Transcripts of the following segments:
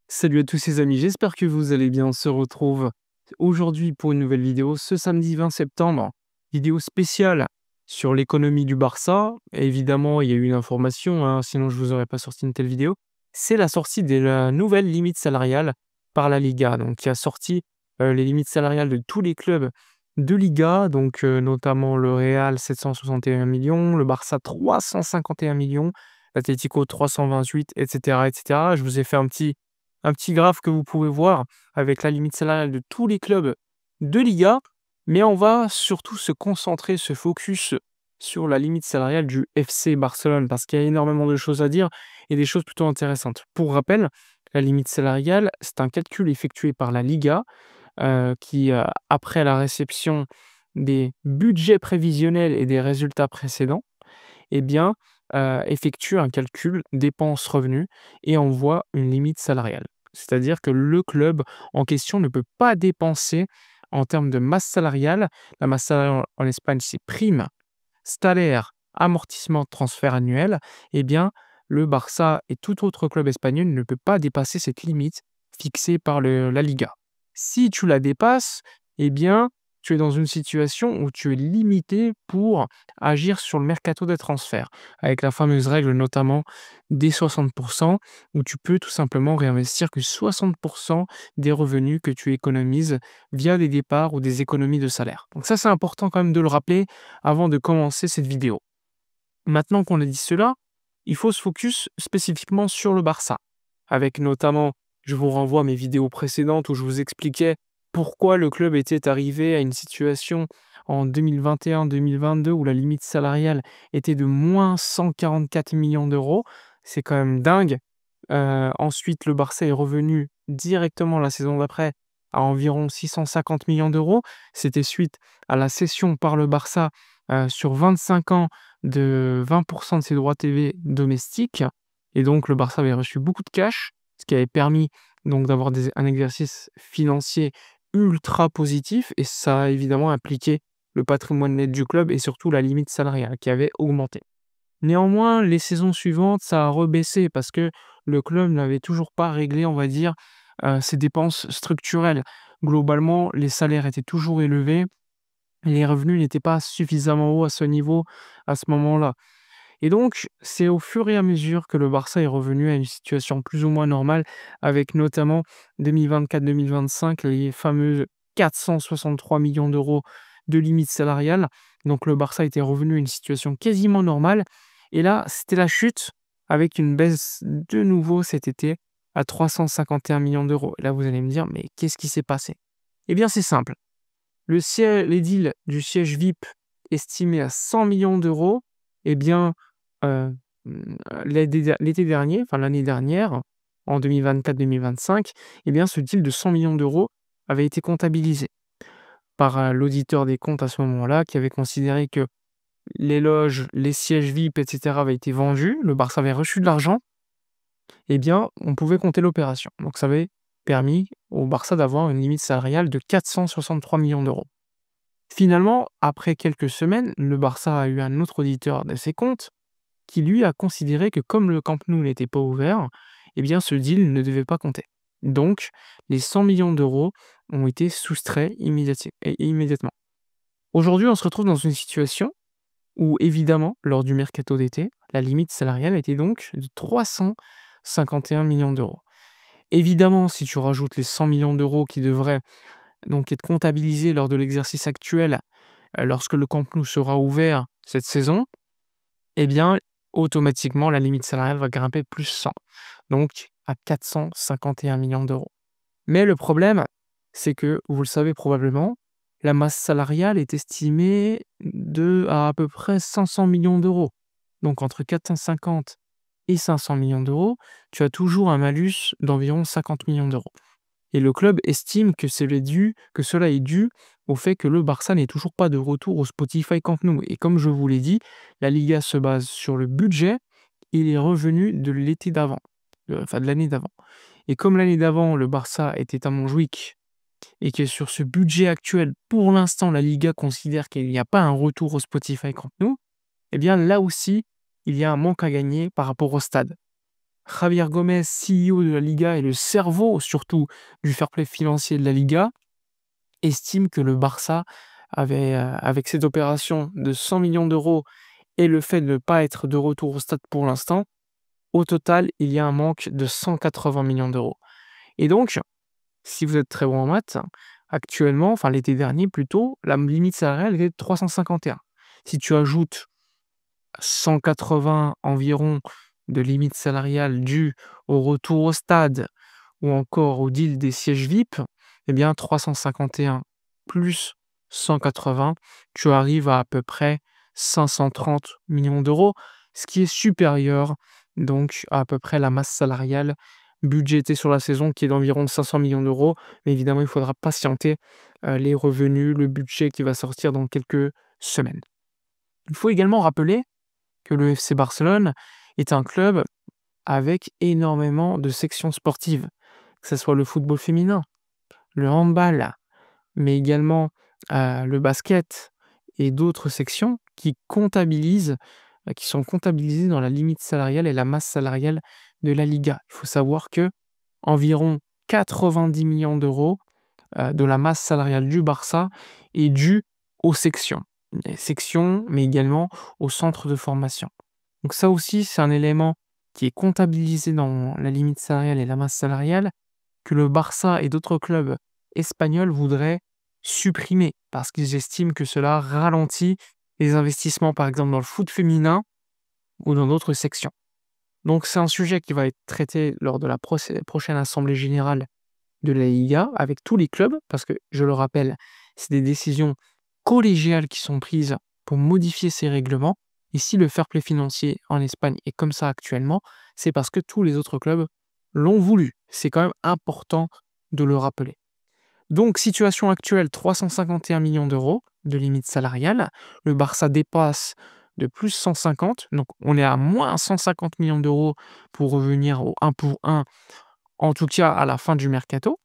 Salut à tous les amis, j'espère que vous allez bien. On se retrouve aujourd'hui pour une nouvelle vidéo, ce samedi 20 septembre. Vidéo spéciale sur l'économie du Barça. Et évidemment, il y a eu une information, hein, sinon je ne vous aurais pas sorti une telle vidéo. C'est la sortie de la nouvelle limite salariale par la Liga, donc qui a sorti les limites salariales de tous les clubs de Liga, donc notamment le Real 761 millions, le Barça 351 millions, l'Atlético 328, etc., etc. Je vous ai fait un petit graphe que vous pouvez voir avec la limite salariale de tous les clubs de Liga, mais on va surtout se concentrer, se focus sur la limite salariale du FC Barcelone parce qu'il y a énormément de choses à dire et des choses plutôt intéressantes. Pour rappel, la limite salariale, c'est un calcul effectué par la Liga qui, après la réception des budgets prévisionnels et des résultats précédents, eh bien, effectue un calcul dépenses-revenus et envoie une limite salariale. C'est-à-dire que le club en question ne peut pas dépenser en termes de masse salariale. La masse salariale en Espagne, c'est prime, salaire, amortissement, transfert annuel. Eh bien, le Barça et tout autre club espagnol ne peut pas dépasser cette limite fixée par la Liga. Si tu la dépasses, eh bien, tu es dans une situation où tu es limité pour agir sur le mercato des transferts, avec la fameuse règle notamment des 60%, où tu peux tout simplement réinvestir que 60% des revenus que tu économises via des départs ou des économies de salaire. Donc ça, c'est important quand même de le rappeler avant de commencer cette vidéo. Maintenant qu'on a dit cela, il faut se focus spécifiquement sur le Barça, avec notamment, je vous renvoie à mes vidéos précédentes où je vous expliquais pourquoi le club était arrivé à une situation en 2021-2022 où la limite salariale était de moins 144 millions d'euros. C'est quand même dingue. Ensuite, le Barça est revenu directement la saison d'après à environ 650 millions d'euros. C'était suite à la cession par le Barça sur 25 ans de 20% de ses droits TV domestiques. Et donc, le Barça avait reçu beaucoup de cash, ce qui avait permis donc d'avoir un exercice financier ultra positif. Et ça a évidemment impliqué le patrimoine net du club et surtout la limite salariale qui avait augmenté. Néanmoins, les saisons suivantes, ça a rebaissé parce que le club n'avait toujours pas réglé, on va dire, ses dépenses structurelles. Globalement, les salaires étaient toujours élevés, les revenus n'étaient pas suffisamment hauts à ce niveau, à ce moment-là. Et donc, c'est au fur et à mesure que le Barça est revenu à une situation plus ou moins normale, avec notamment 2024-2025, les fameux 463 millions d'euros de limite salariale. Donc le Barça était revenu à une situation quasiment normale. Et là, c'était la chute, avec une baisse de nouveau cet été à 351 millions d'euros. Et là, vous allez me dire, mais qu'est-ce qui s'est passé? Eh bien, c'est simple. L'édile du siège VIP estimé à 100 millions d'euros, eh bien, l'été dernier, enfin l'année dernière, en 2024-2025, eh bien, ce deal de 100 millions d'euros avait été comptabilisé par l'auditeur des comptes à ce moment-là, qui avait considéré que les loges, les sièges VIP, etc. avaient été vendus, le Barça avait reçu de l'argent, eh bien, on pouvait compter l'opération. Donc, ça avait permis au Barça d'avoir une limite salariale de 463 millions d'euros. Finalement, après quelques semaines, le Barça a eu un autre auditeur de ses comptes qui, lui, a considéré que comme le Camp Nou n'était pas ouvert, eh bien, ce deal ne devait pas compter. Donc, les 100 millions d'euros ont été soustraits immédiatement. Aujourd'hui, on se retrouve dans une situation où, évidemment, lors du mercato d'été, la limite salariale était donc de 351 millions d'euros. Évidemment, si tu rajoutes les 100 millions d'euros qui devraient donc être comptabilisés lors de l'exercice actuel, lorsque le Camp Nou sera ouvert cette saison, eh bien, automatiquement, la limite salariale va grimper plus 100, donc à 451 millions d'euros. Mais le problème, c'est que, vous le savez probablement, la masse salariale est estimée à peu près 500 millions d'euros. Donc entre 450 et 500 millions d'euros, tu as toujours un malus d'environ 50 millions d'euros. Et le club estime que cela est dû au fait que le Barça n'est toujours pas de retour au Spotify Camp Nou. Et comme je vous l'ai dit, la Liga se base sur le budget et les revenus de l'été d'avant, de l'année d'avant. Et comme l'année d'avant, le Barça était à Montjuïc et que sur ce budget actuel, pour l'instant, la Liga considère qu'il n'y a pas un retour au Spotify Camp Nou, eh bien là aussi, il y a un manque à gagner par rapport au stade. Javier Gomez, CEO de la Liga et le cerveau surtout du fair play financier de la Liga, estime que le Barça avait, avec cette opération de 100 millions d'euros et le fait de ne pas être de retour au stade pour l'instant, au total, il y a un manque de 180 millions d'euros. Et donc, si vous êtes très bon en maths, actuellement, enfin l'été dernier plutôt, la limite salariale était de 351. Si tu ajoutes 180 environ de limite salariale due au retour au stade ou encore au deal des sièges VIP, eh bien 351 plus 180, tu arrives à peu près 530 millions d'euros, ce qui est supérieur donc à peu près la masse salariale budgétée sur la saison qui est d'environ 500 millions d'euros. Mais évidemment, il faudra patienter les revenus, le budget qui va sortir dans quelques semaines. Il faut également rappeler que le FC Barcelone est un club avec énormément de sections sportives, que ce soit le football féminin, le handball, mais également le basket et d'autres sections qui sont comptabilisées dans la limite salariale et la masse salariale de la Liga. Il faut savoir que environ 90 millions d'euros de la masse salariale du Barça est due aux sections. Les sections, mais également aux centres de formation. Donc ça aussi, c'est un élément qui est comptabilisé dans la limite salariale et la masse salariale, que le Barça et d'autres clubs espagnols voudraient supprimer, parce qu'ils estiment que cela ralentit les investissements, par exemple dans le foot féminin ou dans d'autres sections. Donc c'est un sujet qui va être traité lors de la prochaine assemblée générale de la Liga avec tous les clubs, parce que, je le rappelle, c'est des décisions collégiales qui sont prises pour modifier ces règlements. Et si le fair play financier en Espagne est comme ça actuellement, c'est parce que tous les autres clubs l'ont voulu. C'est quand même important de le rappeler. Donc, situation actuelle, 351 millions d'euros de limite salariale. Le Barça dépasse de plus 150. Donc, on est à moins 150 millions d'euros pour revenir au 1 pour 1, en tout cas à la fin du mercato.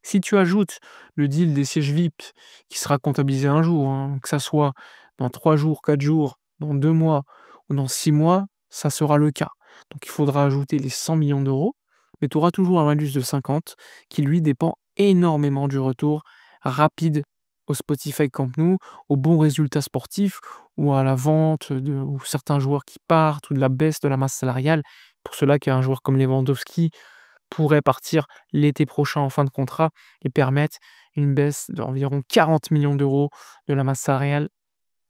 Si tu ajoutes le deal des sièges VIP qui sera comptabilisé un jour, que ça soit dans 3 jours, 4 jours, dans 2 mois ou dans 6 mois, ça sera le cas. Donc il faudra ajouter les 100 millions d'euros, mais tu auras toujours un malus de 50 qui lui dépend énormément du retour rapide au Spotify Camp Nou, aux bons résultats sportifs ou à la vente ou certains joueurs qui partent ou de la baisse de la masse salariale. Pour cela qu'un joueur comme Lewandowski pourrait partir l'été prochain en fin de contrat et permettre une baisse d'environ 40 millions d'euros de la masse salariale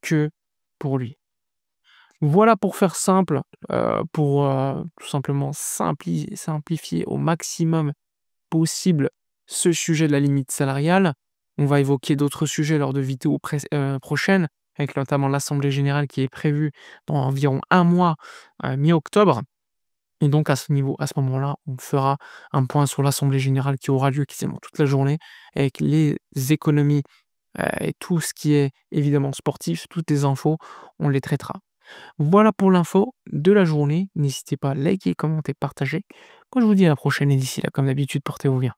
que pour lui. Voilà pour faire simple, pour tout simplement simplifier au maximum possible ce sujet de la limite salariale. On va évoquer d'autres sujets lors de vidéos prochaines, avec notamment l'assemblée générale qui est prévue dans environ un mois, mi-octobre. Et donc à ce moment-là, on fera un point sur l'assemblée générale qui aura lieu quasiment toute la journée, avec les économies, et tout ce qui est évidemment sportif, toutes les infos, on les traitera. Voilà pour l'info de la journée. N'hésitez pas à liker, commenter, partager. Moi je vous dis à la prochaine et d'ici là, comme d'habitude, portez-vous bien.